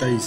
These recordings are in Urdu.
23।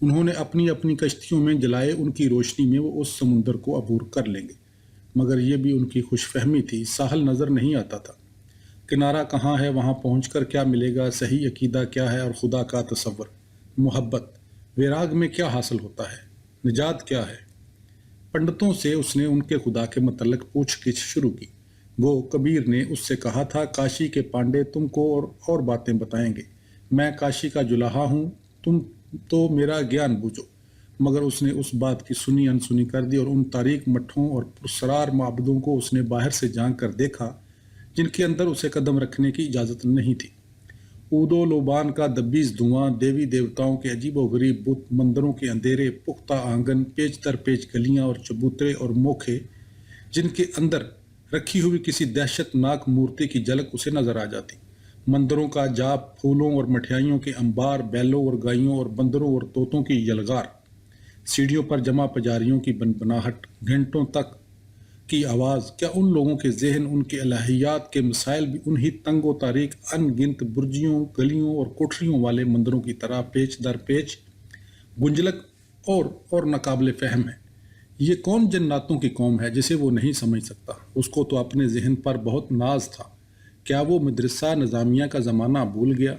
انہوں نے اپنی اپنی کشتیوں میں جلائے، ان کی روشنی میں وہ اس سمندر کو عبور کر لیں گے۔ مگر یہ بھی ان کی خوش فہمی تھی، ساحل نظر نہیں آتا تھا۔ کنارہ کہاں ہے، وہاں پہنچ کر کیا ملے گا، صحیح عقیدہ کیا ہے اور خدا کا تصور، محبت، ویراگ میں کیا حاصل ہوتا ہے، نجات کیا ہے۔ پنڈتوں سے اس نے ان کے خدا کے متعلق پوچھ گچھ شروع کی۔ وہ کبیر نے اس سے کہا تھا، کاشی کے پانڈے تم کو اور باتیں بتائیں گے، میں کاشی کا جلاہا ہوں، تم تو میرا گیان بوجھو۔ مگر اس نے اس بات کی سنی انسنی کر دی اور ان تاریک مٹھوں اور پرسرار معبدوں کو اس نے باہر سے جھانک کر دیکھا جن کے اندر اسے قدم رکھنے کی اجازت نہیں تھی۔ اود و لوبان کا دبیز دھواں، دیوی دیوتاؤں کے عجیب و غریب بت، مندروں کے اندھیرے پختہ آنگن، پیچ در پیچ گلیاں اور چبوترے اور موکھے جن کے اندر رکھی ہوئی کسی دہشت ناک مورتی کی جھلک اسے نظر آ جاتی۔ مندروں کا جاپ، پھولوں اور مٹھائیوں کے انبار، بیلوں اور گائیوں اور بندروں اور طوطوں کی یلغار، سیڑھیوں پر جمع پجاریوں کی بنبناہٹ، گھنٹوں تک کی آواز، کیا ان لوگوں کے ذہن، ان کے الہیات کے مسائل بھی انہی تنگ و تاریک ان گنت برجیوں، گلیوں اور کوٹریوں والے مندروں کی طرح پیچ در پیچ گنجلک اور ناقابل فہم ہے؟ یہ کون جناتوں کی قوم ہے جسے وہ نہیں سمجھ سکتا؟ اس کو تو اپنے ذہن پر بہت ناز تھا۔ کیا وہ مدرسہ نظامیہ کا زمانہ بھول گیا؟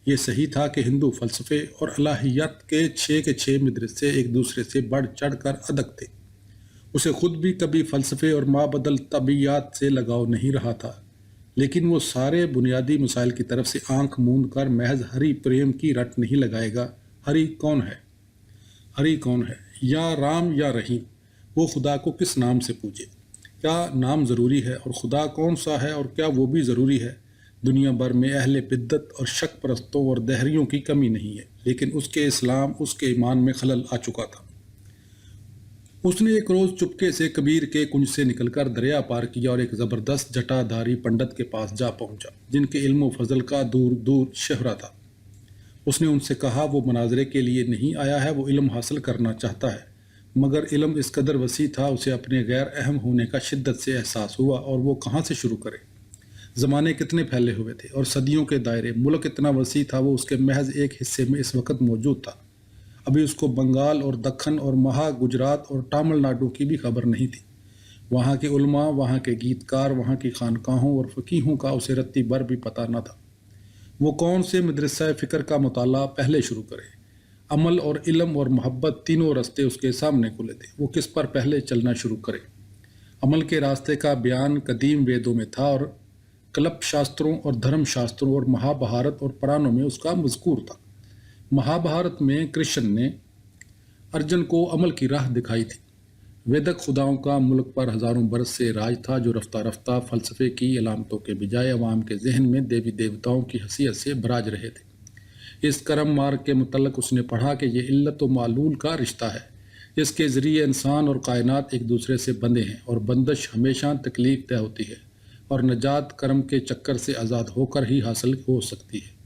یہ صحیح تھا کہ ہندو فلسفے اور الہیات کے 6 مدرسے ایک دوسرے سے بڑھ چڑھ کر ادک تھے۔ اسے خود بھی کبھی فلسفے اور مابعد الطبیعیات سے لگاؤ نہیں رہا تھا، لیکن وہ سارے بنیادی مسائل کی طرف سے آنکھ موند کر محض ہری پریم کی رٹ نہیں لگائے گا۔ ہری کون ہے؟ ہری کون ہے؟ یا رام یا رحیم؟ وہ خدا کو کس نام سے پوجے؟ کیا نام ضروری ہے؟ اور خدا کون سا ہے اور کیا وہ بھی ضروری ہے؟ دنیا بھر میں اہل بدعت اور شک پرستوں اور دہریوں کی کمی نہیں ہے، لیکن اس کے اسلام، اس کے ایمان میں خلل آ چکا تھا۔ اس نے ایک روز چپکے سے کبیر کے کنج سے نکل کر دریا پار کیا اور ایک زبردست جٹا دھاری پنڈت کے پاس جا پہنچا جن کے علم و فضل کا دور دور شہرہ تھا۔ اس نے ان سے کہا، وہ مناظرے کے لیے نہیں آیا ہے، وہ علم حاصل کرنا چاہتا ہے۔ مگر علم اس قدر وسیع تھا، اسے اپنے غیر اہم ہونے کا شدت سے احساس ہوا، اور وہ کہاں سے شروع کرے؟ زمانے کتنے پھیلے ہوئے تھے اور صدیوں کے دائرے، ملک اتنا وسیع تھا، وہ اس کے محض ایک حصے میں اس وقت موجود تھا۔ ابھی اس کو بنگال اور دکن اور مہا گجرات اور تامل ناڈو کی بھی خبر نہیں تھی۔ وہاں کے علماء، وہاں کے گیت کار، وہاں کی خانقاہوں اور فقیہوں کا اسے رتی بھر بھی پتہ نہ تھا۔ وہ کون سے مدرسہ فکر کا مطالعہ پہلے شروع کرے؟ عمل اور علم اور محبت تینوں راستے اس کے سامنے کھلے تھے، وہ کس پر پہلے چلنا شروع کرے؟ عمل کے راستے کا بیان قدیم ویدوں میں تھا اور کلپ شاستروں اور دھرم شاستروں اور مہابھارت اور پرانوں میں اس کا مذکور تھا۔ مہابھارت میں کرشن نے ارجن کو عمل کی راہ دکھائی تھی۔ ویدک خداؤں کا ملک پر ہزاروں برس سے راج تھا، جو رفتہ رفتہ فلسفے کی علامتوں کے بجائے عوام کے ذہن میں دیوی دیوتاؤں کی حیثیت سے براج رہے تھے۔ اس کرم مارگ کے متعلق اس نے پڑھا کہ یہ علت و معلول کا رشتہ ہے، جس کے ذریعے انسان اور کائنات ایک دوسرے سے بندھے ہیں، اور بندش ہمیشہ تکلیف دہ ہوتی ہے، اور نجات کرم کے چکر سے آزاد ہو کر ہی حاصل ہو سکتی ہے۔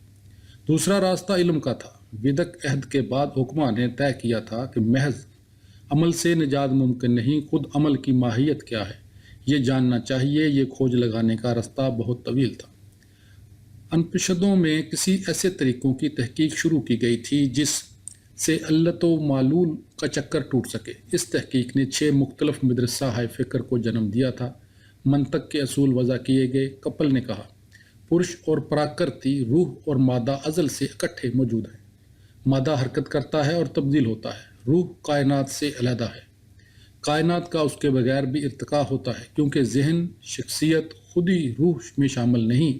دوسرا راستہ علم کا تھا۔ ویدک عہد کے بعد حکماں نے طے کیا تھا کہ محض عمل سے نجات ممکن نہیں، خود عمل کی ماہیت کیا ہے یہ جاننا چاہیے۔ یہ کھوج لگانے کا راستہ بہت طویل تھا۔ اپنشدوں میں کسی ایسے طریقوں کی تحقیق شروع کی گئی تھی جس سے علت و معلول کا چکر ٹوٹ سکے۔ اس تحقیق نے 6 مختلف مدرسہ فکر کو جنم دیا تھا۔ منطق کے اصول وضع کیے گئے۔ کپل نے کہا، پرش اور پراکرتی، روح اور مادہ ازل سے اکٹھے موجود ہیں۔ مادہ حرکت کرتا ہے اور تبدیل ہوتا ہے، روح کائنات سے علیحدہ ہے۔ کائنات کا اس کے بغیر بھی ارتقاء ہوتا ہے، کیونکہ ذہن، شخصیت خود ہی روح میں شامل نہیں،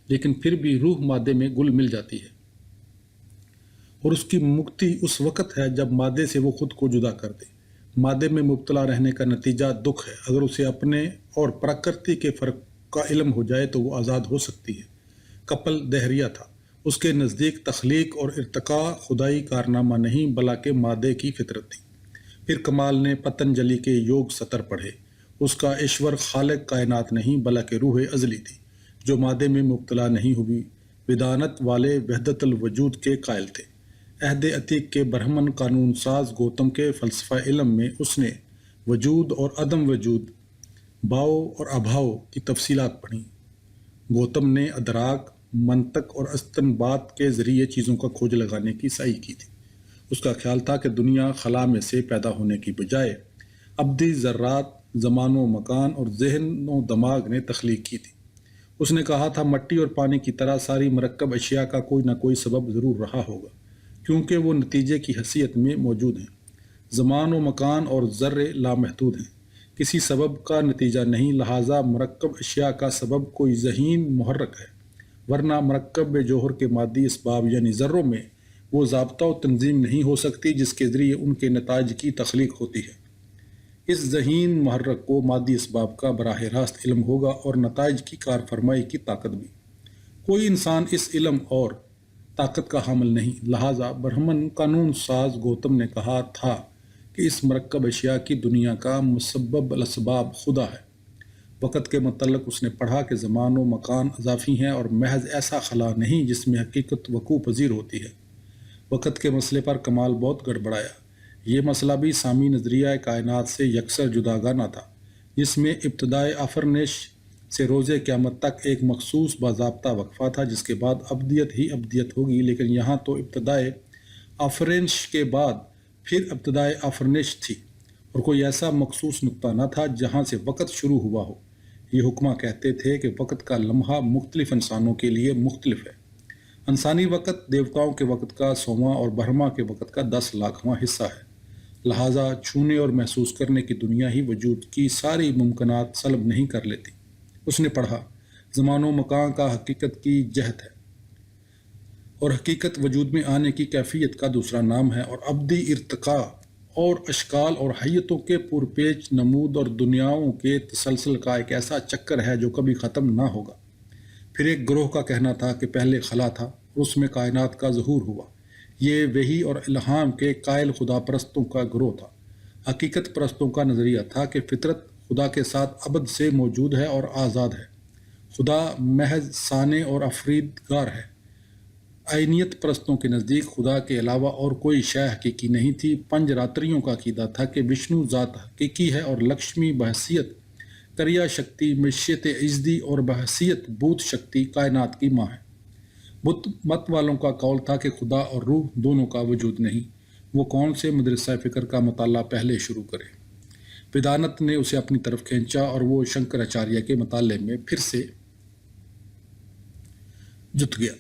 لیکن پھر بھی روح مادے میں گل مل جاتی ہے، اور اس کی مکتی اس وقت ہے جب مادے سے وہ خود کو جدا کر دے۔ مادے میں مبتلا رہنے کا نتیجہ دکھ ہے۔ اگر اسے اپنے اور پرکرتی کے فرق کا علم ہو جائے تو وہ آزاد ہو سکتی ہے۔ کپل دہریہ تھا۔ اس کے نزدیک تخلیق اور ارتقاء خدائی کارنامہ نہیں بلکہ مادے کی فطرت تھی۔ پھر کمال نے پتنجلی کے یوگ ستر پڑھے۔ اس کا ایشور خالق کائنات نہیں بلکہ روح ازلی تھی، جو مادے میں مبتلا نہیں ہوئی۔ ویدانت والے وحدت الوجود کے قائل تھے۔ عہد عتیق کے برہمن قانون ساز گوتم کے فلسفہ علم میں اس نے وجود اور عدم وجود، بھاؤ اور ابھاؤ کی تفصیلات پڑھیں۔ گوتم نے ادراک، منطق اور استنباط کے ذریعے چیزوں کا کھوج لگانے کی سعی کی تھی۔ اس کا خیال تھا کہ دنیا خلا میں سے پیدا ہونے کی بجائے ابدی ذرات، زمان و مکان اور ذہن و دماغ نے تخلیق کی تھی۔ اس نے کہا تھا مٹی اور پانی کی طرح ساری مرکب اشیاء کا کوئی نہ کوئی سبب ضرور رہا ہوگا، کیونکہ وہ نتیجے کی حیثیت میں موجود ہیں۔ زمان و مکان اور ذرے لامحدود ہیں، کسی سبب کا نتیجہ نہیں، لہٰذا مرکب اشیاء کا سبب کوئی ذہین محرک ہے، ورنہ مرکب جوہر کے مادی اسباب یعنی ذروں میں وہ ضابطہ و تنظیم نہیں ہو سکتی جس کے ذریعے ان کے نتائج کی تخلیق ہوتی ہے۔ اس ذہین محرک کو مادی اسباب کا براہ راست علم ہوگا اور نتائج کی کار فرمائی کی طاقت بھی۔ کوئی انسان اس علم اور طاقت کا حامل نہیں، لہٰذا برہمن قانون ساز گوتم نے کہا تھا کہ اس مرکب اشیاء کی دنیا کا مسبب الاسباب خدا ہے۔ وقت کے متعلق اس نے پڑھا کہ زمان و مکان اضافی ہیں اور محض ایسا خلا نہیں جس میں حقیقت وقوع پذیر ہوتی ہے۔ وقت کے مسئلے پر کمال بہت گڑبڑایا۔ یہ مسئلہ بھی سامی نظریہ کائنات سے یکسر جداگانہ تھا، جس میں ابتدائے آفرینش سے روز قیامت تک ایک مخصوص باضابطہ وقفہ تھا، جس کے بعد ابدیت ہی ابدیت ہوگی، لیکن یہاں تو ابتدائے آفرینش کے بعد پھر ابتدائے آفرینش تھی، اور کوئی ایسا مخصوص نقطہ نہ تھا جہاں سے وقت شروع ہوا ہو۔ یہ حکمہ کہتے تھے کہ وقت کا لمحہ مختلف انسانوں کے لیے مختلف ہے۔ انسانی وقت دیوتاؤں کے وقت کا 100واں اور برہما کے وقت کا 10 لاکھواں حصہ ہے، لہٰذا چھونے اور محسوس کرنے کی دنیا ہی وجود کی ساری ممکنات سلب نہیں کر لیتی۔ اس نے پڑھا زمان و مکان کا حقیقت کی جہت ہے، اور حقیقت وجود میں آنے کی کیفیت کا دوسرا نام ہے، اور ابدی ارتقاء اور اشکال اور حیتوں کے پرپیچ نمود اور دنیاؤں کے تسلسل کا ایک ایسا چکر ہے جو کبھی ختم نہ ہوگا۔ پھر ایک گروہ کا کہنا تھا کہ پہلے خلا تھا اور اس میں کائنات کا ظہور ہوا۔ یہ وحی اور الہام کے قائل خدا پرستوں کا گروہ تھا۔ حقیقت پرستوں کا نظریہ تھا کہ فطرت خدا کے ساتھ ابد سے موجود ہے اور آزاد ہے، خدا محض صانع اور افریدگار ہے۔ عینیت پرستوں کے نزدیک خدا کے علاوہ اور کوئی شے حقیقی نہیں تھی۔ پنج راتریوں کا عقیدہ تھا کہ وشنو ذات حقیقی ہے اور لکشمی بحیثیت کریا شکتی مشیت عزدی اور بحیثیت بھوت شکتی کائنات کی ماں ہے۔ بت مت والوں کا قول تھا کہ خدا اور روح دونوں کا وجود نہیں۔ وہ کون سے مدرسہ فکر کا مطالعہ پہلے شروع کرے؟ ویدانت نے اسے اپنی طرف کھینچا اور وہ شنکراچاریہ کے مطالعے میں پھر سے جت گیا۔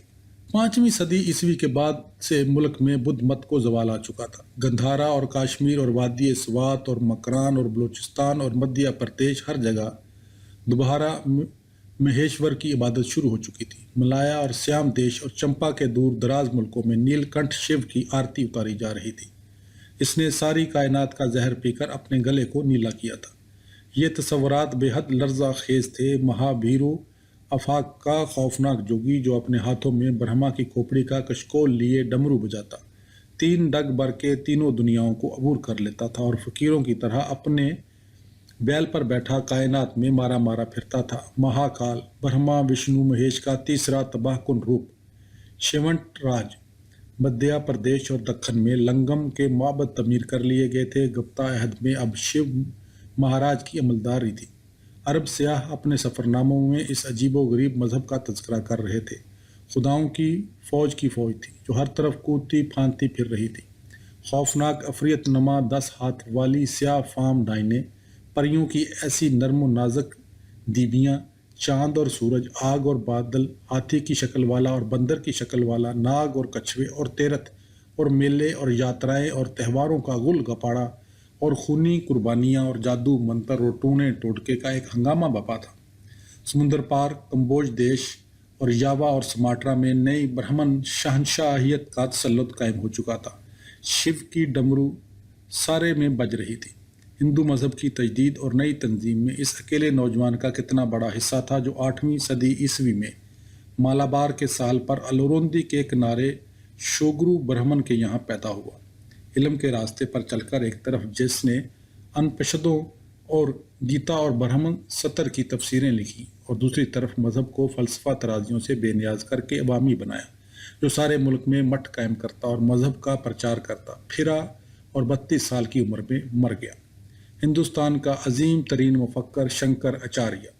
5ویں صدی عیسوی کے بعد سے ملک میں بدھ مت کو زوال آ چکا تھا۔ گندھارا اور کاشمیر اور وادی سوات اور مکران اور بلوچستان اور مدھیہ پردیش، ہر جگہ دوبارہ مہیشور کی عبادت شروع ہو چکی تھی۔ ملایا اور سیام دیش اور چمپا کے دور دراز ملکوں میں نیل کنٹھ شیو کی آرتی اتاری جا رہی تھی۔ اس نے ساری کائنات کا زہر پی کر اپنے گلے کو نیلا کیا تھا۔ یہ تصورات بے حد لرزہ خیز تھے۔ مہابھیرو افاق کا خوفناک جوگی جو اپنے ہاتھوں میں برہما کی کھوپڑی کا کشکول لیے ڈمرو بجاتا، 3 ڈگ بھر کے تینوں دنیاؤں کو عبور کر لیتا تھا اور فقیروں کی طرح اپنے بیل پر بیٹھا کائنات میں مارا مارا پھرتا تھا۔ مہاکال برہما وشنو مہیش کا تیسرا تباہ کن روپ شیونٹ راج، مدھیہ پردیش اور دکن میں لنگم کے معبد تعمیر کر لیے گئے تھے۔ گپتا عہد میں اب شیو مہاراج کی عملداری تھی۔ عرب سیاح اپنے سفر ناموں میں اس عجیب و غریب مذہب کا تذکرہ کر رہے تھے۔ خداؤں کی فوج تھی جو ہر طرف کودتی پھاندتی پھر رہی تھی۔ خوفناک عفریت نما 10 ہاتھ والی سیاہ فام ڈائنیں، پریوں کی ایسی نرم و نازک دیویاں، چاند اور سورج، آگ اور بادل، ہاتھی کی شکل والا اور بندر کی شکل والا، ناگ اور کچھوے اور تیرتھ اور میلے اور یاترائیں اور تہواروں کا گل گپاڑا اور خونی قربانیاں اور جادو منتر اور ٹونے ٹوٹکے کا ایک ہنگامہ بپا تھا۔ سمندر پار کمبوج دیش اور یاوا اور سماٹرا میں نئی برہمن شہنشاہیت کا تسلط قائم ہو چکا تھا۔ شیو کی ڈمرو سارے میں بج رہی تھی۔ ہندو مذہب کی تجدید اور نئی تنظیم میں اس اکیلے نوجوان کا کتنا بڑا حصہ تھا جو 8ویں صدی عیسوی میں مالابار کے سال پر الوروندی کے کنارے شوگرو برہمن کے یہاں پیدا ہوا۔ علم کے راستے پر چل کر ایک طرف جس نے انپشدوں اور گیتا اور برہمن ستر کی تفسیریں لکھی اور دوسری طرف مذہب کو فلسفہ ترازیوں سے بے نیاز کر کے عوامی بنایا، جو سارے ملک میں مٹھ قائم کرتا اور مذہب کا پرچار کرتا پھرا اور 32 سال کی عمر میں مر گیا۔ ہندوستان کا عظیم ترین مفکر شنکر اچاریہ،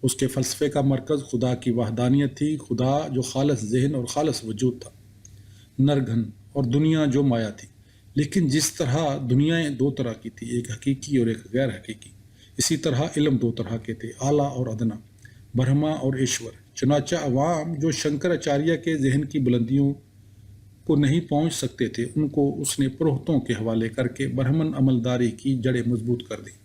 اس کے فلسفے کا مرکز خدا کی وحدانیت تھی، خدا جو خالص ذہن اور خالص وجود تھا، نرگھن، اور دنیا جو مایا تھی۔ لیکن جس طرح دنیایں دو طرح کی تھی، ایک حقیقی اور ایک غیر حقیقی، اسی طرح علم دو طرح کے تھے، اعلیٰ اور ادنا، برہما اور ایشور۔ چنانچہ عوام جو شنکراچاریہ کے ذہن کی بلندیوں کو نہیں پہنچ سکتے تھے، ان کو اس نے پروہتوں کے حوالے کر کے برہمن عملداری کی جڑیں مضبوط کر دیں۔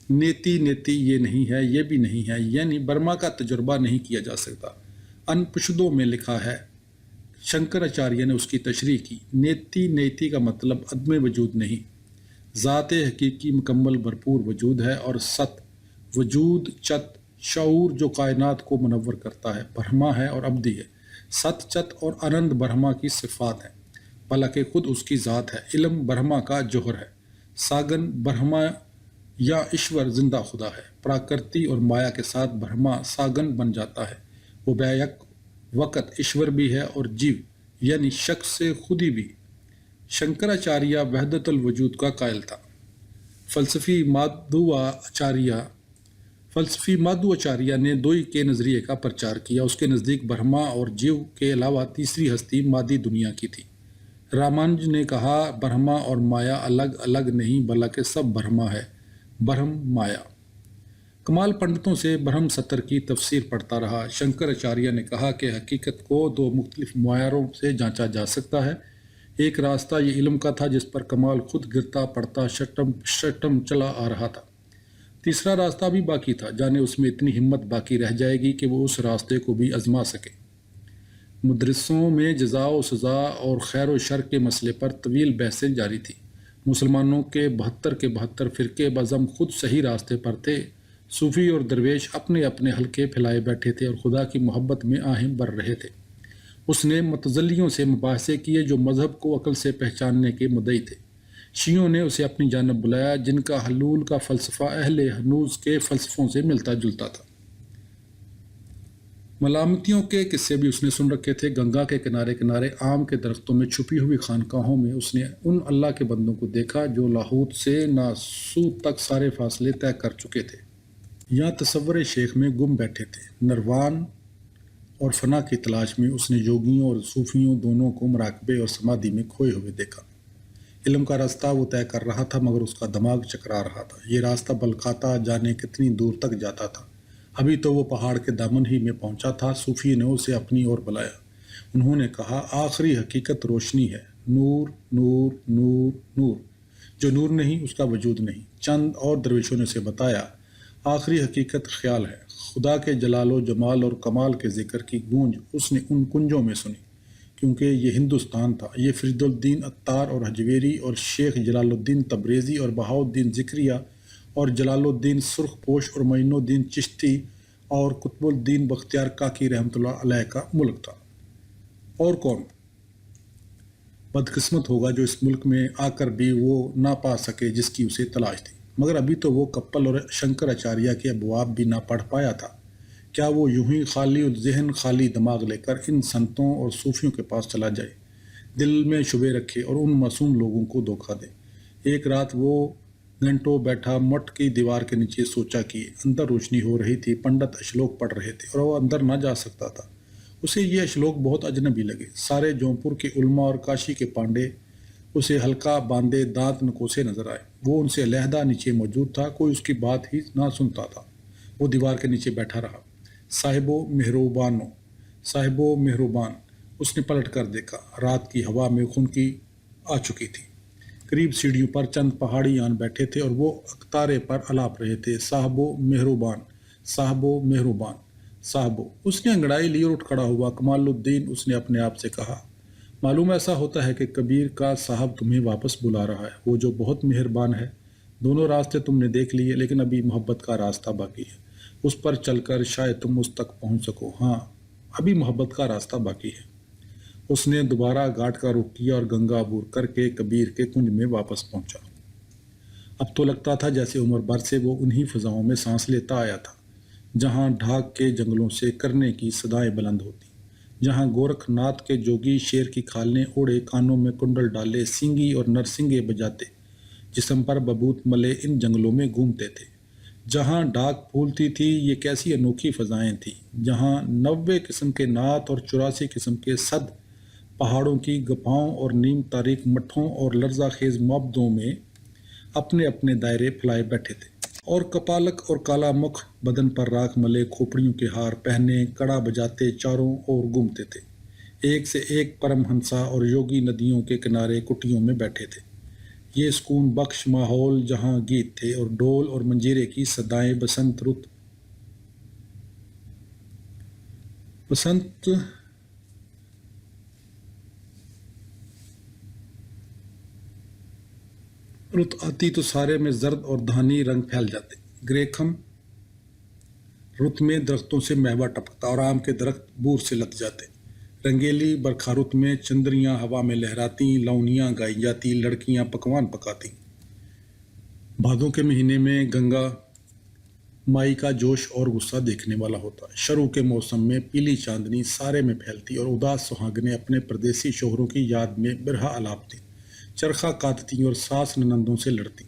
نیتی نیتی یہ نہیں ہے، یہ بھی نہیں ہے، یعنی برما کا تجربہ نہیں کیا جا سکتا۔ ان پشدوں میں لکھا ہے، شنکراچاریہ نے اس کی تشریح کی، نیتی نیتی کا مطلب عدم وجود نہیں، ذات حقیقی مکمل بھرپور وجود ہے، اور ست وجود چت شعور جو کائنات کو منور کرتا ہے، برہما ہے اور ابدی ہے۔ ست چت اور آنند برہما کی صفات ہیں، بلکہ خود اس کی ذات ہے۔ علم برہما کا جوہر ہے، ساگن برہما یا ایشور زندہ خدا ہے۔ پراکرتی اور مایا کے ساتھ برہما ساگن بن جاتا ہے، وہ بیک وقت ایشور بھی ہے اور جیو یعنی شخص سے خودی بھی۔ شنکراچاریہ وحدت الوجود کا قائل تھا۔ فلسفی مادھواچاریہ نے دوئی کے نظریے کا پرچار کیا۔ اس کے نزدیک برہما اور جیو کے علاوہ تیسری ہستی مادی دنیا کی تھی۔ رامانج نے کہا، برہما اور مایا الگ الگ نہیں بلکہ سب برہما ہے، برہم مایا۔ کمال پنڈتوں سے برہم ستر کی تفسیر پڑھتا رہا۔ شنکراچاریہ نے کہا کہ حقیقت کو دو مختلف معیاروں سے جانچا جا سکتا ہے۔ ایک راستہ یہ علم کا تھا جس پر کمال خود گرتا پڑتا شٹم چلا آ رہا تھا۔ تیسرا راستہ بھی باقی تھا، جانے اس میں اتنی ہمت باقی رہ جائے گی کہ وہ اس راستے کو بھی آزما سکے۔ مدرسوں میں جزا و سزا اور خیر و شر کے مسئلے پر طویل بحثیں جاری تھی۔ مسلمانوں کے 72 کے 72 فرقے بزم خود صحیح راستے پر تھے۔ صوفی اور درویش اپنے اپنے حلقے پھیلائے بیٹھے تھے اور خدا کی محبت میں آہیں بر رہے تھے۔ اس نے متزلیوں سے مباحثے کیے جو مذہب کو عقل سے پہچاننے کے مدعی تھے۔ شیعوں نے اسے اپنی جانب بلایا، جن کا حلول کا فلسفہ اہل ہنوز کے فلسفوں سے ملتا جلتا تھا۔ ملامتیوں کے قصے بھی اس نے سن رکھے تھے۔ گنگا کے کنارے کنارے آم کے درختوں میں چھپی ہوئی خانقاہوں میں اس نے ان اللہ کے بندوں کو دیکھا جو لاہوت سے ناسوت تک سارے فاصلے طے کر چکے تھے۔ یہاں تصور شیخ میں گم بیٹھے تھے۔ نروان اور فنا کی تلاش میں اس نے یوگیوں اور صوفیوں دونوں کو مراقبے اور سمادھی میں کھوئے ہوئے دیکھا۔ علم کا راستہ وہ طے کر رہا تھا، مگر اس کا دماغ چکرا رہا تھا۔ یہ راستہ بلکاتا جانے کتنی دور تک جاتا تھا۔ ابھی تو وہ پہاڑ کے دامن ہی میں پہنچا تھا۔ صوفی نے اسے اپنی اور بلایا۔ انہوں نے کہا، آخری حقیقت روشنی ہے، نور نور نور نور۔ جو نور نہیں اس کا وجود نہیں۔ چند اور درویشوں نے اسے بتایا، آخری حقیقت خیال ہے۔ خدا کے جلال و جمال اور کمال کے ذکر کی گونج اس نے ان کنجوں میں سنی، کیونکہ یہ ہندوستان تھا۔ یہ فرید الدین عطار اور حجویری اور شیخ جلال الدین تبریزی اور بہاؤالدین ذکریہ اور جلال الدین سرخ پوش اور معین الدین چشتی اور قطب الدین بختیار کاکی رحمۃ اللہ علیہ کا ملک تھا۔ اور کون بدقسمت ہوگا جو اس ملک میں آ کر بھی وہ نہ پا سکے جس کی اسے تلاش تھی۔ مگر ابھی تو وہ کپل اور شنکراچاریہ کے ابواب بھی نہ پڑھ پایا تھا۔ کیا وہ یوں ہی خالی الذہن خالی دماغ لے کر ان سنتوں اور صوفیوں کے پاس چلا جائے، دل میں شبے رکھے اور ان معصوم لوگوں کو دھوکہ دے؟ ایک رات وہ گھنٹوں بیٹھا مٹ کی دیوار کے نیچے سوچا کیے۔ اندر روشنی ہو رہی تھی، پنڈت اشلوک پڑھ رہے تھے اور وہ اندر نہ جا سکتا تھا۔ اسے یہ اشلوک بہت اجنبی لگے۔ سارے جونپور کے علماء اور کاشی کے پانڈے اسے ہلکا باندھے دانت نکوسے نظر آئے۔ وہ ان سے علیحدہ نیچے موجود تھا، کوئی اس کی بات ہی نہ سنتا تھا۔ وہ دیوار کے نیچے بیٹھا رہا۔ صاحبو مہربان، اس نے پلٹ کر دیکھا۔ رات کی ہوا میں خنکی آ چکی تھی۔ قریب سیڑھیوں پر چند پہاڑی آن بیٹھے تھے اور وہ اکتارے پر الاپ رہے تھے، صاحبو مہربان، صاحبو مہربان، صاحبو۔ اس نے انگڑائی لی اور اٹھ کھڑا ہوا۔ کمال الدین، اس نے اپنے آپ سے کہا، معلوم ایسا ہوتا ہے کہ کبیر کا صاحب تمہیں واپس بلا رہا ہے، وہ جو بہت مہربان ہے۔ دونوں راستے تم نے دیکھ لیے، لیکن ابھی محبت کا راستہ باقی ہے۔ اس پر چل کر شاید تم اس تک پہنچ سکو۔ ہاں، ابھی محبت کا راستہ باقی ہے۔ اس نے دوبارہ گھاٹ کا رخ کیا اور گنگا عبور کر کے کبیر کے کنج میں واپس پہنچا۔ اب تو لگتا تھا جیسے عمر بھر سے وہ انہی فضاؤں میں سانس لیتا آیا تھا، جہاں ڈھاک کے جنگلوں سے کرنے کی صدائیں بلند ہوتی، جہاں گورکھ ناتھ کے جوگی شیر کی کھالیں اوڑے، کانوں میں کنڈل ڈالے، سینگی اور نرسنگے بجاتے، جسم پر ببوت ملے ان جنگلوں میں گھومتے تھے۔ جہاں ڈاک پھولتی تھی، یہ کیسی انوکھی فضائیں تھیں، جہاں 90 قسم کے نعت اور 84 قسم کے صد پہاڑوں کی گپھاؤں اور نیم تاریک مٹھوں اور لرزہ خیز معبدوں میں اپنے اپنے دائرے پھیلائے بیٹھے تھے، اور کپالک اور کالا مکھ بدن پر راکھ ملے کھوپڑیوں کے ہار پہنے کڑا بجاتے چاروں اور گھومتے تھے، ایک سے ایک پرم ہنسا اور یوگی ندیوں کے کنارے کٹیوں میں بیٹھے تھے۔ یہ سکون بخش ماحول جہاں گیت تھے اور ڈھول اور منجیرے کی صدائیں بسنت رت آتی تو سارے میں زرد اور دھانی رنگ پھیل جاتے، گریکھم رت میں درختوں سے مہوا ٹپکتا اور آم کے درخت بور سے لت جاتے، رنگیلی برکھا رت میں چندریاں ہوا میں لہراتی، لونیاں گائی جاتی، لڑکیاں پکوان پکاتی۔ بھادوں کے مہینے میں گنگا مائی کا جوش اور غصہ دیکھنے والا ہوتا، شروع کے موسم میں پیلی چاندنی سارے میں پھیلتی اور اداس سہاگنیں اپنے پردیسی شوہروں کی یاد میں برہا الاپتی، چرخا کاٹتی اور ساس ننندوں سے لڑتی۔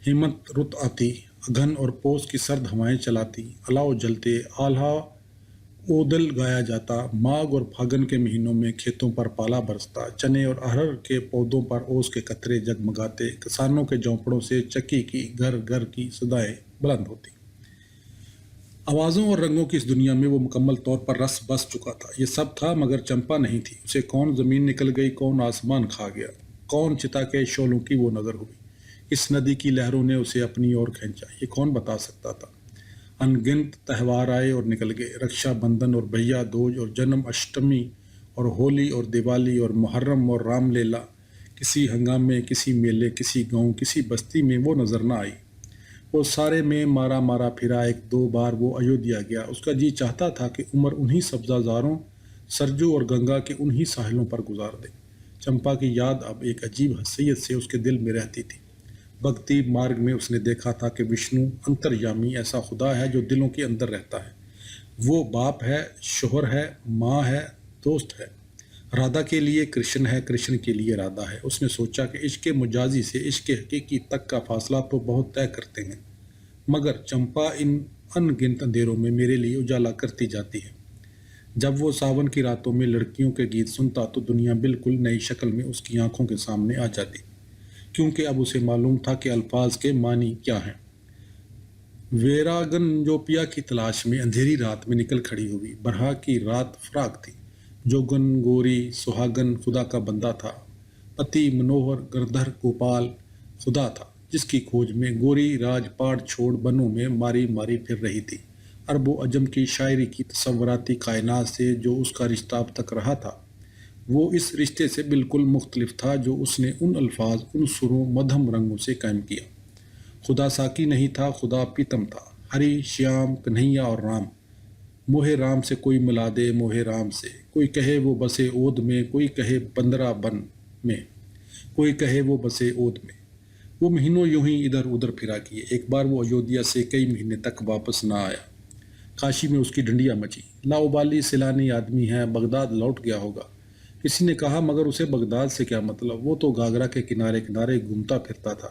ہیمنت رت آتی، اگہن اور پوس کی سرد ہوائیں چلاتی، الاؤ جلتے، آلہا اودل گایا جاتا، ماگھ اور پھاگن کے مہینوں میں کھیتوں پر پالا برستا، چنے اور ارہر کے پودوں پر اوس کے قطرے جگمگاتے، کسانوں کے جھونپڑوں سے چکی کی گھر گھر کی صدائیں بلند ہوتی۔ آوازوں اور رنگوں کی اس دنیا میں وہ مکمل طور پر رس بس چکا تھا۔ یہ سب تھا مگر چمپا نہیں تھی۔ اسے کون زمین نکل گئی، کون آسمان کھا گیا، کون چتا کے شعلوں کی وہ نظر ہوئی، اس ندی کی لہروں نے اسے اپنی اور کھینچا، یہ کون بتا سکتا تھا۔ ان گنت تہوار آئے اور نکل گئے، رکشا بندھن اور بھیا دوج اور جنم اشٹمی اور ہولی اور دیوالی اور محرم اور رام لیلا، کسی ہنگامے، کسی میلے، کسی گاؤں، کسی بستی میں وہ نظر نہ آئی۔ وہ سارے میں مارا مارا پھرا، ایک دو بار وہ ایودھیا گیا۔ اس کا جی چاہتا تھا کہ عمر انہی سبزہ زاروں، سرجو اور گنگا کے انہی ساحلوں پر گزار دے۔ چمپا کی یاد اب ایک عجیب حیثیت سے اس کے دل میں رہتی تھی۔ بھکتی مارگ میں اس نے دیکھا تھا کہ وشنو انتریامی ایسا خدا ہے جو دلوں کے اندر رہتا ہے، وہ باپ ہے، شوہر ہے، ماں ہے، دوست ہے۔ رادھا کے لیے کرشن ہے، کرشن کے لیے رادھا ہے۔ اس نے سوچا کہ عشق مجازی سے عشق حقیقی تک کا فاصلہ تو بہت طے کرتے ہیں، مگر چمپا ان گنت اندھیروں میں میرے لیے اجالا کرتی جاتی ہے۔ جب وہ ساون کی راتوں میں لڑکیوں کے گیت سنتا تو دنیا بالکل نئی شکل میں اس کی آنکھوں کے سامنے آ جاتی، کیونکہ اب اسے معلوم تھا کہ الفاظ کے معنی کیا ہیں۔ ویراگن جوپیا کی تلاش میں اندھیری رات میں نکل کھڑی ہوئی۔ برہا کی رات فراق تھی، جوگن گوری سہاگن خدا کا بندہ تھا، پتی منوہر گردھر گوپال خدا تھا، جس کی کھوج میں گوری راج پاٹ چھوڑ بنوں میں ماری ماری پھر رہی تھی۔ عرب و عجم کی شاعری کی تصوراتی کائنات سے جو اس کا رشتہ اب تک رہا تھا، وہ اس رشتے سے بالکل مختلف تھا جو اس نے ان الفاظ، ان سروں، مدھم رنگوں سے قائم کیا۔ خدا ساکی نہیں تھا، خدا پیتم تھا، ہری، شیام، کنہیا اور رام۔ موہے رام سے کوئی ملا دے موہے رام سے، کوئی کہے وہ بسے اود میں، کوئی کہے بندرا بن میں، کوئی کہے وہ بسے اود میں۔ وہ مہینوں یوں ہی ادھر ادھر پھرا کیے۔ ایک بار وہ ایودھیا سے کئی مہینے تک واپس نہ آیا۔ کاشی میں اس کی ڈنڈیا مچی، لاؤبالی سیلانی آدمی ہے، بغداد لوٹ گیا ہوگا۔ کسی نے کہا مگر اسے بغداد سے کیا مطلب، وہ تو گاگرا کے کنارے کنارے گھومتا پھرتا تھا۔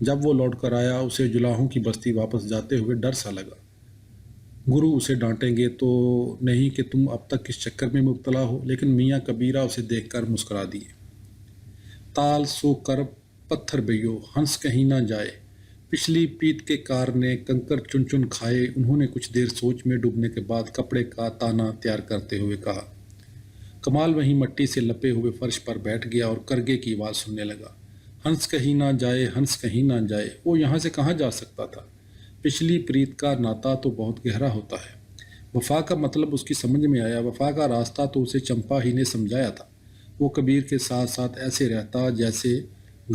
جب وہ لوٹ کر آیا اسے جلاہوں کی بستی واپس جاتے ہوئے ڈر سا لگا، گرو اسے ڈانٹیں گے تو نہیں کہ تم اب تک کس چکر میں مبتلا ہو، لیکن میاں کبیرہ اسے دیکھ کر مسکرا دیے۔ تال سو کر پتھر بیو، ہنس کہیں نہ جائے، پچھلی پیت کے کار نے کنکر چن چن کھائے۔ انہوں نے کچھ دیر سوچ میں ڈوبنے کے بعد کپڑے کا تانا تیار کرتے ہوئے کہا۔ کمال وہیں مٹی سے لپے ہوئے فرش پر بیٹھ گیا اور کرگے کی آواز سننے لگا۔ ہنس کہیں نہ جائے، ہنس کہیں نہ جائے، وہ یہاں سے کہاں جا سکتا تھا؟ پچھلی پریت کا ناتا تو بہت گہرا ہوتا ہے۔ وفا کا مطلب اس کی سمجھ میں آیا۔ وفا کا راستہ تو اسے چمپا ہی نے سمجھایا تھا۔ وہ کبیر کے ساتھ ساتھ ایسے رہتا جیسے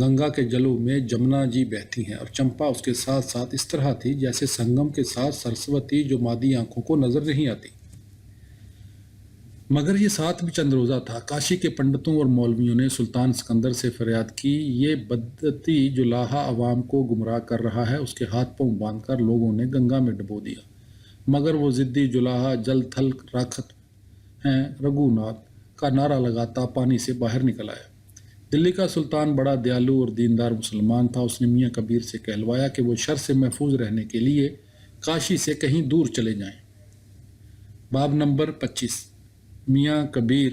گنگا کے جلوں میں جمنا جی بہتی ہیں، اور چمپا اس کے ساتھ ساتھ اس طرح تھی جیسے سنگم کے ساتھ سرسوتی جو مادی آنکھوں کو نظر نہیں آتی۔ مگر یہ ساتھ بھی چند روزہ تھا۔ کاشی کے پنڈتوں اور مولویوں نے سلطان سکندر سے فریاد کی، یہ بدعتی جو لاہا عوام کو گمراہ کر رہا ہے اس کے ہاتھ پاؤں باندھ کر لوگوں نے گنگا میں ڈبو دیا، مگر وہ ضدی جلاہا جل تھل راکھت ہیں رگھو ناتھ کا نعرہ لگاتا پانی سے باہر نکل آیا۔ دلی کا سلطان بڑا دیالو اور دیندار مسلمان تھا۔ اس نے میاں کبیر سے کہلوایا کہ وہ شر سے محفوظ رہنے کے لیے کاشی سے کہیں دور چلے جائیں۔ باب نمبر 25۔ میاں کبیر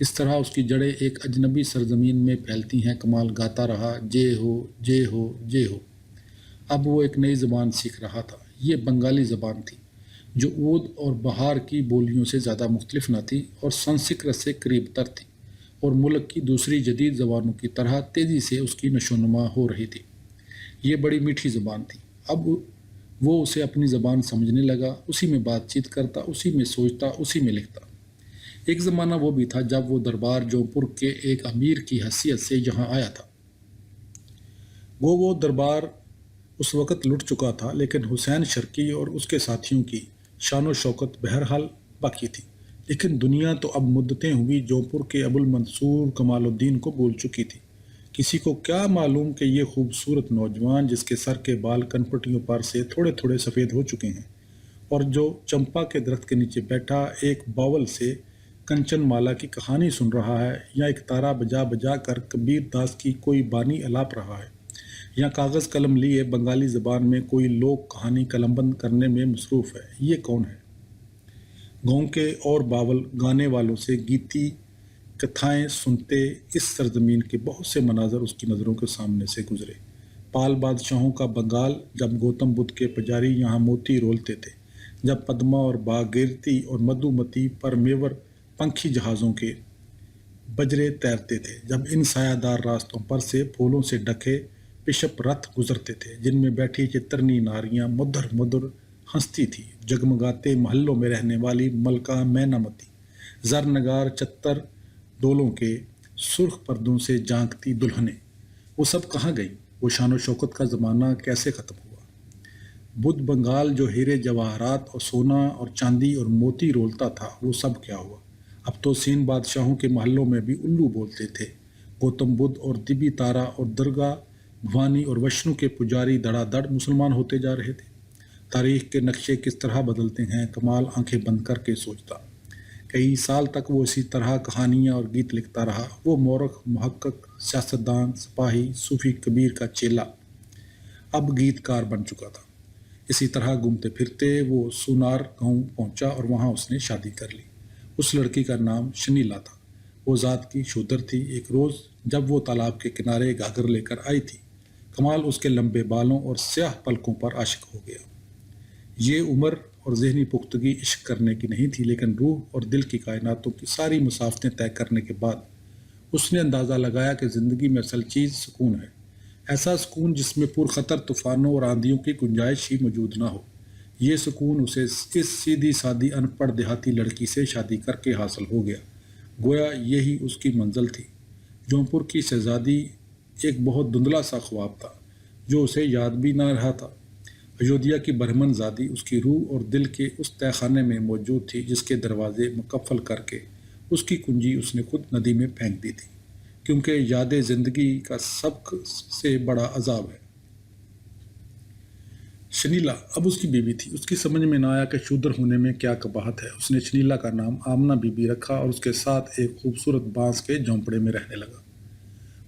کس طرح اس کی جڑیں ایک اجنبی سرزمین میں پھیلتی ہیں، کمال گاتا رہا، جے ہو جے ہو جے ہو۔ اب وہ ایک نئی زبان سیکھ رہا تھا۔ یہ بنگالی زبان تھی، جو اود اور بہار کی بولیوں سے زیادہ مختلف نہ تھی اور سنسکرت سے قریب تر تھی، اور ملک کی دوسری جدید زبانوں کی طرح تیزی سے اس کی نشو و نما ہو رہی تھی۔ یہ بڑی میٹھی زبان تھی۔ اب وہ اسے اپنی زبان سمجھنے لگا، اسی میں بات چیت کرتا، اسی میں سوچتا، اسی میں لکھتا۔ ایک زمانہ وہ بھی تھا جب وہ دربار جون پور کے ایک امیر کی حیثیت سے یہاں آیا تھا۔ وہ دربار اس وقت لٹ چکا تھا، لیکن حسین شرقی اور اس کے ساتھیوں کی شان و شوکت بہرحال باقی تھی۔ لیکن دنیا تو اب مدتیں ہوئی جون پور کے ابو المنصور کمال الدین کو بھول چکی تھی۔ کسی کو کیا معلوم کہ یہ خوبصورت نوجوان، جس کے سر کے بال کنپٹیوں پر سے تھوڑے تھوڑے سفید ہو چکے ہیں اور جو چمپا کے درخت کے نیچے بیٹھا ایک باول سے کنچن مالا کی کہانی سن رہا ہے، یا ایک تارا بجا بجا کر کبیر داس کی کوئی بانی الاپ رہا ہے، یا کاغذ قلم لیے بنگالی زبان میں کوئی لوک کہانی قلم بند کرنے میں مصروف ہے، یہ کون ہے؟ گاؤں کے اور باول گانے والوں سے گیتی کتھائیں سنتے اس سرزمین کے بہت سے مناظر اس کی نظروں کے سامنے سے گزرے۔ پال بادشاہوں کا بنگال، جب گوتم بدھ کے پجاری یہاں موتی رولتے تھے، جب پدما اور باگیرتی اور مدھو متی پر میور پنکھی جہازوں کے بجرے تیرتے تھے، جب ان سایہ دار راستوں پر سے پھولوں سے ڈھکے پشپ رتھ گزرتے تھے جن میں بیٹھی چترنی ناریاں مدھر مدھر ہنستی تھی، جگمگاتے محلوں میں رہنے والی ملکہ مینامتی، زرنگار چتر ڈولوں کے سرخ پردوں سے جھانکتی دلہنیں، وہ سب کہاں گئی؟ وہ شان و شوکت کا زمانہ کیسے ختم ہوا؟ بدھ بنگال جو ہیرے جواہرات اور سونا اور چاندی اور موتی رولتا تھا، وہ سب کیا ہوا؟ اب تو سین بادشاہوں کے محلوں میں بھی الو بولتے تھے۔ گوتم بدھ اور دیبی تارا اور درگا بھوانی اور وشنو کے پجاری دڑا دڑ مسلمان ہوتے جا رہے تھے۔ تاریخ کے نقشے کس طرح بدلتے ہیں، کمال آنکھیں بند کر کے سوچتا۔ کئی سال تک وہ اسی طرح کہانیاں اور گیت لکھتا رہا، وہ مورخ، محقق، سیاستدان، سپاہی، صوفی کبیر کا چیلا، اب گیت کار بن چکا تھا۔ اسی طرح گھومتے پھرتے وہ سونار گاؤں پہنچا اور وہاں اس نے شادی کر لی۔ اس لڑکی کا نام شنیلا تھا۔ وہ ذات کی شودر تھی۔ ایک روز جب وہ تالاب کے کنارے گھاگھر لے کر آئی تھی، کمال اس کے لمبے بالوں اور سیاہ پلکوں پر عاشق ہو گیا۔ یہ عمر اور ذہنی پختگی عشق کرنے کی نہیں تھی، لیکن روح اور دل کی کائناتوں کی ساری مسافتیں طے کرنے کے بعد اس نے اندازہ لگایا کہ زندگی میں اصل چیز سکون ہے، ایسا سکون جس میں پرخطر طوفانوں اور آندھیوں کی گنجائش ہی موجود نہ ہو۔ یہ سکون اسے اس سیدھی سادی ان پڑھ دیہاتی لڑکی سے شادی کر کے حاصل ہو گیا۔ گویا یہی اس کی منزل تھی۔ جون پور کی شہزادی ایک بہت دھندلا سا خواب تھا جو اسے یاد بھی نہ رہا تھا۔ ایودھیا کی برہمن زادی اس کی روح اور دل کے اس تہہ خانے میں موجود تھی جس کے دروازے مقفل کر کے اس کی کنجی اس نے خود ندی میں پھینک دی تھی، کیونکہ یاد زندگی کا سب سے بڑا عذاب ہے۔ شنیلا اب اس کی بیوی تھی۔ اس کی سمجھ میں نہ آیا کہ شودر ہونے میں کیا قباحت ہے۔ اس نے شنیلا کا نام آمنہ بی بی رکھا اور اس کے ساتھ ایک خوبصورت بانس کے جھونپڑے میں رہنے لگا۔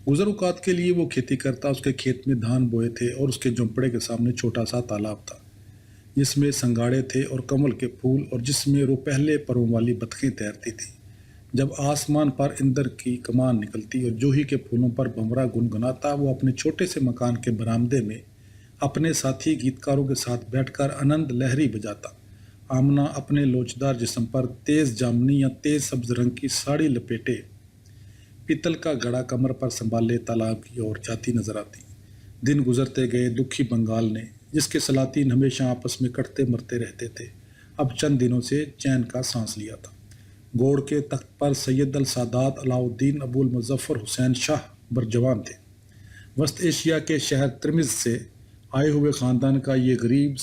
گزر اوقات کے لیے وہ کھیتی کرتا۔ اس کے کھیت میں دھان بوئے تھے اور اس کے جھونپڑے کے سامنے چھوٹا سا تالاب تھا جس میں سنگاڑے تھے اور کمل کے پھول، اور جس میں روپہلے پروں والی بطخیں تیرتی تھیں۔ جب آسمان پر اندر کی کمان نکلتی اور جوہی کے پھولوں پر بھنورا گنگناتا، وہ اپنے چھوٹے سے مکان کے برآمدے میں اپنے ساتھی گیتکاروں کے ساتھ بیٹھ کر آنند لہری بجاتا۔ آمنہ اپنے لوچدار جسم پر تیز جامنی یا تیز سبز رنگ کی ساڑی لپیٹے پیتل کا گڑا کمر پر سنبھالے تالاب کی اور جاتی نظر آتی۔ دن گزرتے گئے۔ دکھی بنگال نے، جس کے سلاطین ہمیشہ آپس میں کٹتے مرتے رہتے تھے، اب چند دنوں سے چین کا سانس لیا تھا۔ گوڑ کے تخت پر سید السادات علاؤ الدین ابو المظفر حسین شاہ برجوان تھے۔ وسط ایشیا کے شہر ترمز سے آئے ہوئے خاندان کا یہ غریب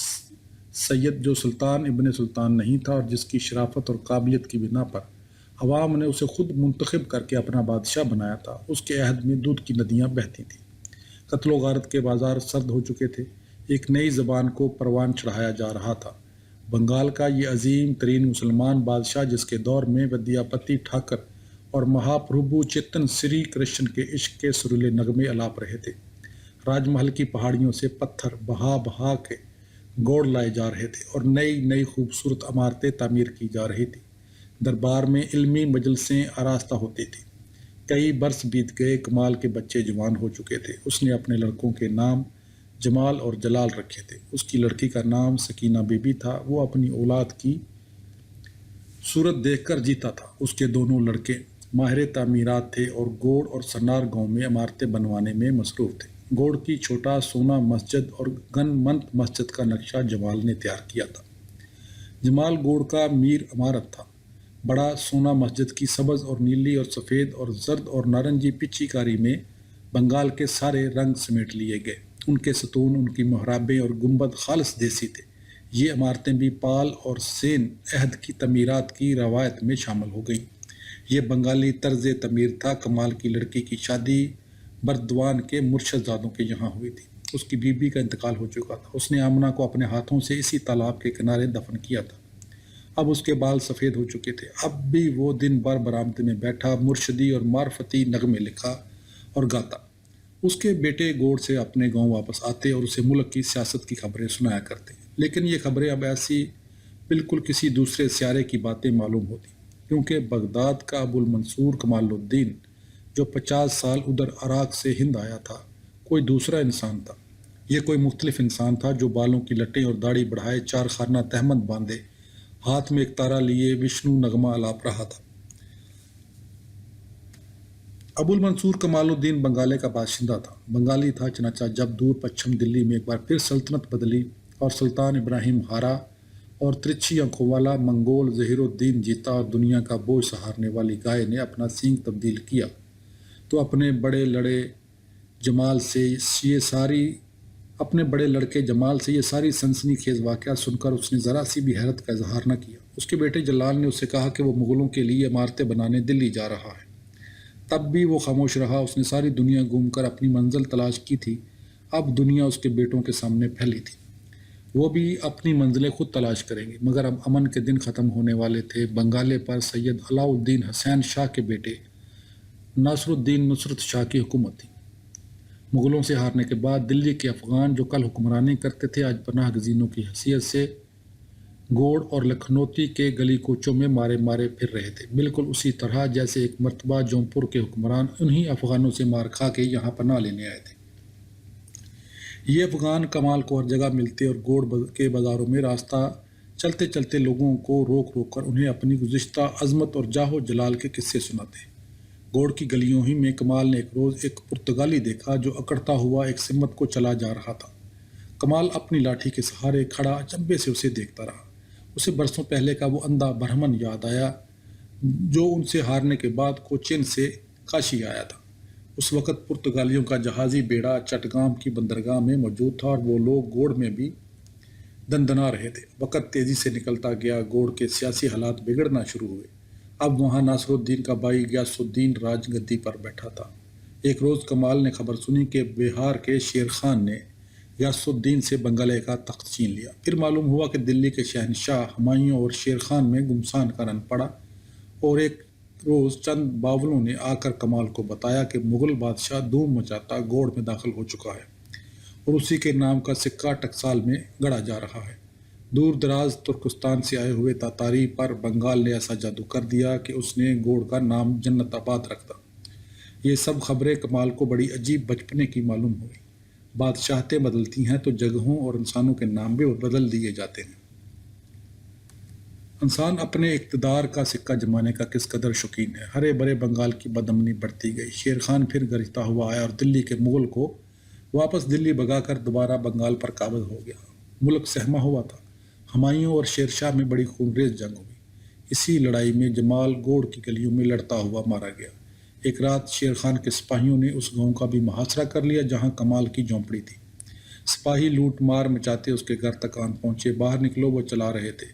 سید، جو سلطان ابن سلطان نہیں تھا اور جس کی شرافت اور قابلیت کی بنا پر عوام نے اسے خود منتخب کر کے اپنا بادشاہ بنایا تھا، اس کے عہد میں دودھ کی ندیاں بہتی تھیں، قتل و غارت کے بازار سرد ہو چکے تھے، ایک نئی زبان کو پروان چڑھایا جا رہا تھا۔ بنگال کا یہ عظیم ترین مسلمان بادشاہ، جس کے دور میں ودیاپتی ٹھاکر اور مہا پربھو چتن سری کرشن کے عشق کے سریلے نغمے الاپ رہے تھے۔ راج محل کی پہاڑیوں سے پتھر بہا بہا کے گوڑ لائے جا رہے تھے اور نئی نئی خوبصورت عمارتیں تعمیر کی جا رہی تھی۔ دربار میں علمی مجلسیں آراستہ ہوتی تھیں۔ کئی برس بیت گئے، کمال کے بچے جوان ہو چکے تھے۔ اس نے اپنے لڑکوں کے نام جمال اور جلال رکھے تھے۔ اس کی لڑکی کا نام سکینہ بی بی تھا۔ وہ اپنی اولاد کی صورت دیکھ کر جیتا تھا۔ اس کے دونوں لڑکے ماہر تعمیرات تھے اور گوڑ اور سنار گاؤں میں عمارتیں بنوانے میں مصروف تھے۔ گوڑ کی چھوٹا سونا مسجد اور گن منت مسجد کا نقشہ جمال نے تیار کیا تھا۔ جمال گوڑ کا میر عمارت تھا۔ بڑا سونا مسجد کی سبز اور نیلی اور سفید اور زرد اور نارنجی پچی کاری میں بنگال کے سارے رنگ سمیٹ لیے گئے۔ ان کے ستون، ان کی محرابیں اور گنبد خالص دیسی تھے۔ یہ عمارتیں بھی پال اور سین عہد کی تعمیرات کی روایت میں شامل ہو گئیں۔ یہ بنگالی طرز تعمیر تھا۔ کمال کی لڑکی کی شادی بردوان کے مرشد زادوں کے یہاں ہوئی تھی۔ اس کی بیوی کا انتقال ہو چکا تھا۔ اس نے آمنہ کو اپنے ہاتھوں سے اسی تالاب کے کنارے دفن کیا تھا۔ اب اس کے بال سفید ہو چکے تھے۔ اب بھی وہ دن بھر برآمدے میں بیٹھا مرشدی اور معرفتی نغمے لکھا اور گاتا۔ اس کے بیٹے گوڑ سے اپنے گاؤں واپس آتے اور اسے ملک کی سیاست کی خبریں سنایا کرتے، لیکن یہ خبریں اب ایسی بالکل کسی دوسرے سیارے کی باتیں معلوم ہوتی، کیونکہ بغداد کا ابو المنصور کمال الدین جو 50 سال ادھر عراق سے ہند آیا تھا، کوئی دوسرا انسان تھا۔ یہ کوئی مختلف انسان تھا جو بالوں کی لٹیں اور داڑھی بڑھائے، چار خانہ تہمت باندھے، ہاتھ میں ایک تارا لیے وشنو نغمہ الاپ رہا تھا۔ ابو المنصور کمال الدین بنگالے کا باشندہ تھا، بنگالی تھا، چنانچہ جب دور پچھم دلی میں ایک بار پھر سلطنت بدلی اور سلطان ابراہیم ہارا اور ترچھی آنکھوں والا منگول ظہیر الدین جیتا اور دنیا کا بوجھ سہارنے والی گائے نے اپنا سینگ تبدیل کیا، تو اپنے بڑے لڑکے جمال سے یہ ساری سنسنی خیز واقعہ سن کر اس نے ذرا سی بھی حیرت کا اظہار نہ کیا۔ اس کے بیٹے جلال نے اسے کہا کہ وہ مغلوں کے لیے عمارتیں بنانے دلی جا رہا ہے۔ تب بھی وہ خاموش رہا۔ اس نے ساری دنیا گھوم کر اپنی منزل تلاش کی تھی۔ اب دنیا اس کے بیٹوں کے سامنے پھیلی تھی۔ وہ بھی اپنی منزلیں خود تلاش کریں گے، مگر اب امن کے دن ختم ہونے والے تھے۔ بنگالے پر سید علاء الدین حسین شاہ کے بیٹے ناصر الدین نصرت شاہ کی حکومت تھی۔ مغلوں سے ہارنے کے بعد دلی کے افغان جو کل حکمرانی کرتے تھے، آج پناہ گزینوں کی حیثیت سے گوڑ اور لکھنوتی کے گلی کوچوں میں مارے مارے پھر رہے تھے، بالکل اسی طرح جیسے ایک مرتبہ جونپور کے حکمران انہی افغانوں سے مار کھا کے یہاں پناہ لینے آئے تھے۔ یہ افغان کمال کو ہر جگہ ملتے اور گوڑ کے بازاروں میں راستہ چلتے چلتے لوگوں کو روک روک کر انہیں اپنی گزشتہ عظمت اور جاہ و جلال کے قصے سناتے۔ گوڑ کی گلیوں ہی میں کمال نے ایک روز ایک پرتگالی دیکھا جو اکڑتا ہوا ایک سمت کو چلا جا رہا تھا۔ کمال اپنی لاٹھی کے سہارے کھڑا اچنبھے سے اسے دیکھتا رہا۔ اسے برسوں پہلے کا وہ اندھا برہمن یاد آیا جو ان سے ہارنے کے بعد کوچین سے کاشی آیا تھا۔ اس وقت پرتگالیوں کا جہازی بیڑا چٹگام کی بندرگاہ میں موجود تھا اور وہ لوگ گوڑ میں بھی دندنا رہے تھے۔ وقت تیزی سے نکلتا گیا، گوڑ کے سیاسی حالات بگڑنا شروع ہوئے۔ اب وہاں ناصر الدین کا بھائی غیاث الدین راج گدی پر بیٹھا تھا۔ ایک روز کمال نے خبر سنی کہ بہار کے شیر خان نے غیاث الدین سے بنگالے کا تخت چھین لیا۔ پھر معلوم ہوا کہ دلی کے شہنشاہ ہمایوں اور شیر خان میں گمسان کا رن پڑا، اور ایک روز چند باولوں نے آ کر کمال کو بتایا کہ مغل بادشاہ دھوم مچاتا گوڑ میں داخل ہو چکا ہے اور اسی کے نام کا سکہ ٹکسال میں گڑا جا رہا ہے۔ دور دراز ترکستان سے آئے ہوئے تاتاری پر بنگال نے ایسا جادو کر دیا کہ اس نے گوڑ کا نام جنت آباد رکھ دیا۔ یہ سب خبریں کمال کو بڑی عجیب بچپنے کی معلوم ہوئی۔ بادشاہتیں بدلتی ہیں تو جگہوں اور انسانوں کے نام بھی بدل دیے جاتے ہیں۔ انسان اپنے اقتدار کا سکہ جمانے کا کس قدر شوقین ہے۔ ہرے بھرے بنگال کی بدامنی بڑھتی گئی۔ شیر خان پھر گرجتا ہوا آیا اور دلی کے مغل کو واپس دلی بھگا کر دوبارہ بنگال پر قابض ہو گیا۔ ملک سہما ہوا تھا۔ ہمایوں اور شیر شاہ میں بڑی خونریز جنگ ہوئی۔ اسی لڑائی میں جمال گوڑ کی گلیوں میں لڑتا ہوا مارا گیا۔ ایک رات شیر خان کے سپاہیوں نے اس گاؤں کا بھی محاصرہ کر لیا جہاں کمال کی جھونپڑی تھی۔ سپاہی لوٹ مار مچاتے اس کے گھر تک آن پہنچے۔ باہر نکلو، وہ چلا رہے تھے،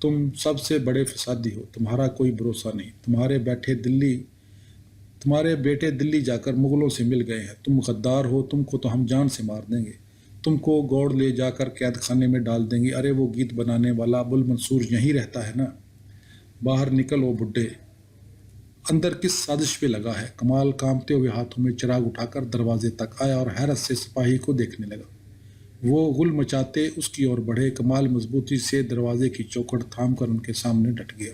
تم سب سے بڑے فسادی ہو، تمہارا کوئی بھروسہ نہیں، تمہارے بیٹے دلی جا کر مغلوں سے مل گئے ہیں، تم غدار ہو، تم کو تو ہم جان سے مار دیں گے، تم کو گوڑ لے جا کر قید خانے میں ڈال دیں گے۔ ارے وہ گیت بنانے والا ابو المنصور یہیں رہتا ہے نا، باہر نکل او بڈھے، اندر کس سازش پہ لگا ہے۔ کمال کانپتے ہوئے ہاتھوں میں چراغ اٹھا کر دروازے تک آیا اور حیرت سے سپاہی کو دیکھنے لگا۔ وہ غل مچاتے اس کی اور بڑھے۔ کمال مضبوطی سے دروازے کی چوکھٹ تھام کر ان کے سامنے ڈٹ گیا۔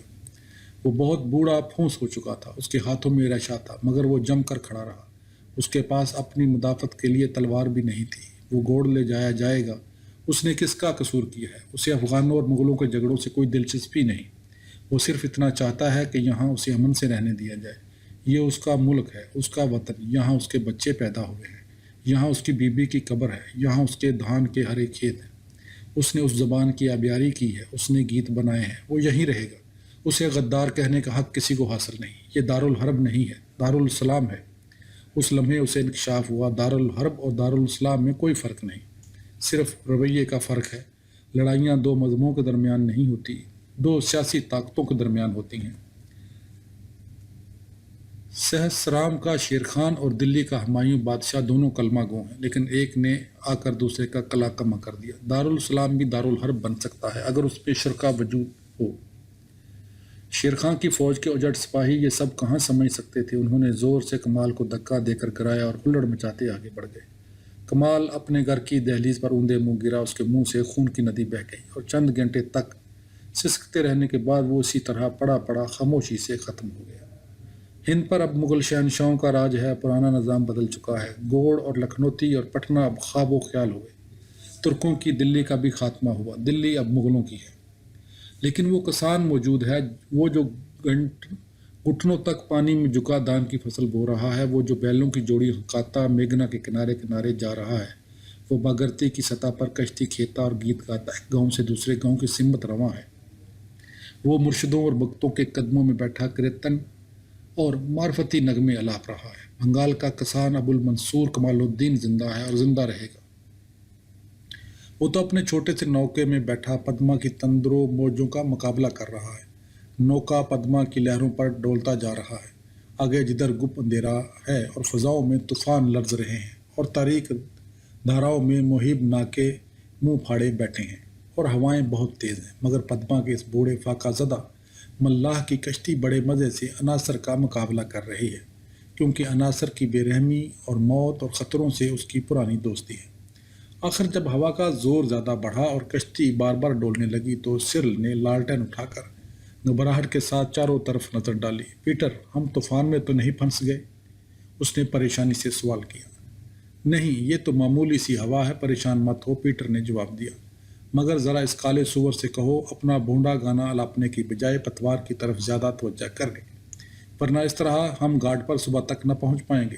وہ بہت بوڑھا پھونس ہو چکا تھا، اس کے ہاتھوں میں ریشہ تھا، مگر وہ جم کر کھڑا رہا۔ اس کے پاس اپنی مدافعت کے لیے تلوار بھی نہیں تھی۔ وہ گوڑ لے جایا جائے گا۔ اس نے کس کا قصور کیا ہے؟ اسے افغانوں اور مغلوں کے جھگڑوں سے کوئی دلچسپی نہیں۔ وہ صرف اتنا چاہتا ہے کہ یہاں اسے امن سے رہنے دیا جائے۔ یہ اس کا ملک ہے، اس کا وطن، یہاں اس کے بچے پیدا ہوئے ہیں، یہاں اس کی بیوی کی قبر ہے، یہاں اس کے دھان کے ہرے کھیت ہیں۔ اس نے اس زبان کی آبیاری کی ہے، اس نے گیت بنائے ہیں، وہ یہیں رہے گا۔ اسے غدار کہنے کا حق کسی کو حاصل نہیں۔ یہ دارالحرب نہیں ہے، دارالاسلام ہے۔ اس لمحے اسے انکشاف ہوا، دارالحرب اور دارالاسلام میں کوئی فرق نہیں، صرف رویے کا فرق ہے۔ لڑائیاں دو مذہبوں کے درمیان نہیں ہوتی، دو سیاسی طاقتوں کے درمیان ہوتی ہیں۔ سہسرام کا شیر خان اور دلی کا ہمایوں بادشاہ دونوں کلمہ گو ہیں، لیکن ایک نے آ کر دوسرے کا کلا کما کر دیا۔ دارالاسلام بھی دارالحرب بن سکتا ہے اگر اس پہ شرکا وجود ہو۔ شیر خان کی فوج کے اجڑ سپاہی یہ سب کہاں سمجھ سکتے تھے؟ انہوں نے زور سے کمال کو دھکا دے کر گرایا اور ہلڑ مچاتے آگے بڑھ گئے۔ کمال اپنے گھر کی دہلیز پر اوندے منہ گرا، اس کے منہ سے خون کی ندی بہہ گئی، اور چند گھنٹے تک سسکتے رہنے کے بعد وہ اسی طرح پڑا پڑا خاموشی سے ختم ہو گیا۔ ہند پر اب مغل شہنشاہوں کا راج ہے، پرانا نظام بدل چکا ہے۔ گوڑ اور لکھنوتی اور پٹنہ اب خواب و خیال ہوئے۔ ترکوں کی دلی کا بھی خاتمہ ہوا، دلی اب مغلوں کی ہے۔ لیکن وہ کسان موجود ہے، وہ جو گھٹنوں تک پانی میں جھکا دان کی فصل بو رہا ہے، وہ جو بیلوں کی جوڑی ہکاتا میگنا کے کنارے کنارے جا رہا ہے، وہ باگرتی کی سطح پر کشتی کھیتا اور گیت گاتا ایک گاؤں سے دوسرے گاؤں کی سمت رواں ہے۔ وہ مرشدوں اور بختوں کے قدموں میں بیٹھا کیرتن اور معرفتی نغمے الاپ رہا ہے۔ بنگال کا کسان ابو المنصور کمال الدین زندہ ہے اور زندہ رہے گا۔ وہ تو اپنے چھوٹے سے نوکے میں بیٹھا پدما کی تندروں موجوں کا مقابلہ کر رہا ہے۔ نوکا پدما کی لہروں پر ڈولتا جا رہا ہے۔ آگے جدھر گپ اندھیرا ہے اور فضاؤں میں طوفان لرز رہے ہیں، اور تاریک دھاراؤں میں مہیب ناکے منہ پھاڑے بیٹھے ہیں، اور ہوائیں بہت تیز ہیں، مگر پدما کے اس بوڑھے فاقہ زدہ ملاح کی کشتی بڑے مزے سے عناصر کا مقابلہ کر رہی ہے، کیونکہ عناصر کی بے رحمی اور موت اور خطروں سے اس کی پرانی دوستی ہے۔ آخر جب ہوا کا زور زیادہ بڑھا اور کشتی بار بار ڈولنے لگی تو سرل نے لالٹین اٹھا کر گھبراہٹ کے ساتھ چاروں طرف نظر ڈالی۔ پیٹر، ہم طوفان میں تو نہیں پھنس گئے؟ اس نے پریشانی سے سوال کیا۔ نہیں، یہ تو معمولی سی ہوا ہے، پریشان مت ہو، پیٹر نے جواب دیا۔ مگر ذرا اس کالے سور سے کہو اپنا بھونڈا گانا الاپنے کی بجائے پتوار کی طرف زیادہ توجہ کر لے، ورنہ اس طرح ہم گھاٹ پر صبح تک نہ پہنچ پائیں گے۔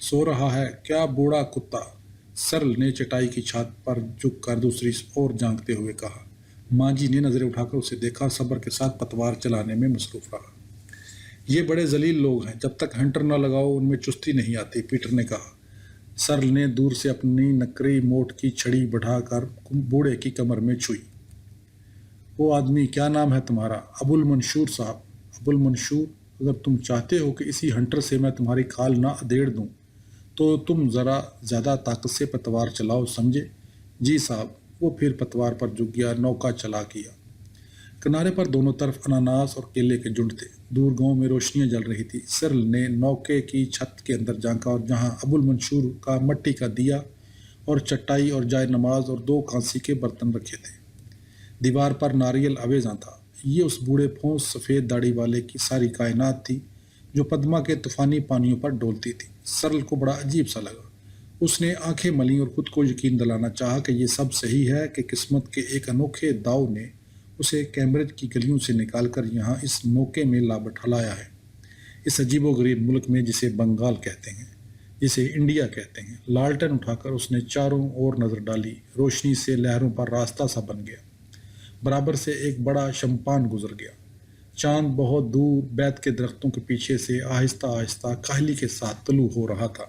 سو رہا ہے کیا بوڑھا کتا؟ سرل نے چٹائی کی چھات پر جھک کر دوسری اور جھانکتے ہوئے کہا۔ ماجی نے نظریں اٹھا کر اسے دیکھا، صبر کے ساتھ پتوار چلانے میں مصروف رہا۔ یہ بڑے ذلیل لوگ ہیں، جب تک ہنٹر نہ لگاؤ ان میں چستی نہیں آتی، پیٹر نے کہا۔ سرل نے دور سے اپنی نکری موٹ کی چھڑی بڑھا کر بوڑھے کی کمر میں چھوئی۔ وہ آدمی، کیا نام ہے تمہارا؟ ابو المنشور صاحب۔ ابو المنشور، اگر تم چاہتے ہو کہ اسی ہنٹر سے میں تمہاری کھال نہ ادھیڑ دوں تو تم ذرا زیادہ طاقت سے پتوار چلاؤ، سمجھے؟ جی صاحب۔ وہ پھر پتوار پر جھک گیا، نوکا چلا کیا۔ کنارے پر دونوں طرف اناناس اور کیلے کے جھنڈ تھے، دور گاؤں میں روشنیاں جل رہی تھی۔ سرل نے نوکے کی چھت کے اندر جھانکا، اور جہاں ابو المنشور کا مٹی کا دیا اور چٹائی اور جائے نماز اور 2 کانسی کے برتن رکھے تھے، دیوار پر ناریل آویزاں تھا۔ یہ اس بوڑھے پھونس سفید داڑھی والے کی ساری کائنات تھی جو پدما کے طوفانی پانیوں پر ڈولتی تھی۔ سرل کو بڑا عجیب سا لگا۔ اس نے آنکھیں ملیں اور خود کو یقین دلانا چاہا کہ یہ سب صحیح ہے، کہ قسمت کے ایک انوکھے داؤ نے اسے کیمبرج کی گلیوں سے نکال کر یہاں اس نوکے میں لا بٹھلایا ہے، اس عجیب و غریب ملک میں جسے بنگال کہتے ہیں، جسے انڈیا کہتے ہیں۔ لالٹن اٹھا کر اس نے چاروں اور نظر ڈالی، روشنی سے لہروں پر راستہ سا بن گیا۔ برابر سے ایک بڑا شمپان گزر گیا۔ چاند بہت دور بیت کے درختوں کے پیچھے سے آہستہ آہستہ کاہلی کے ساتھ طلوع ہو رہا تھا۔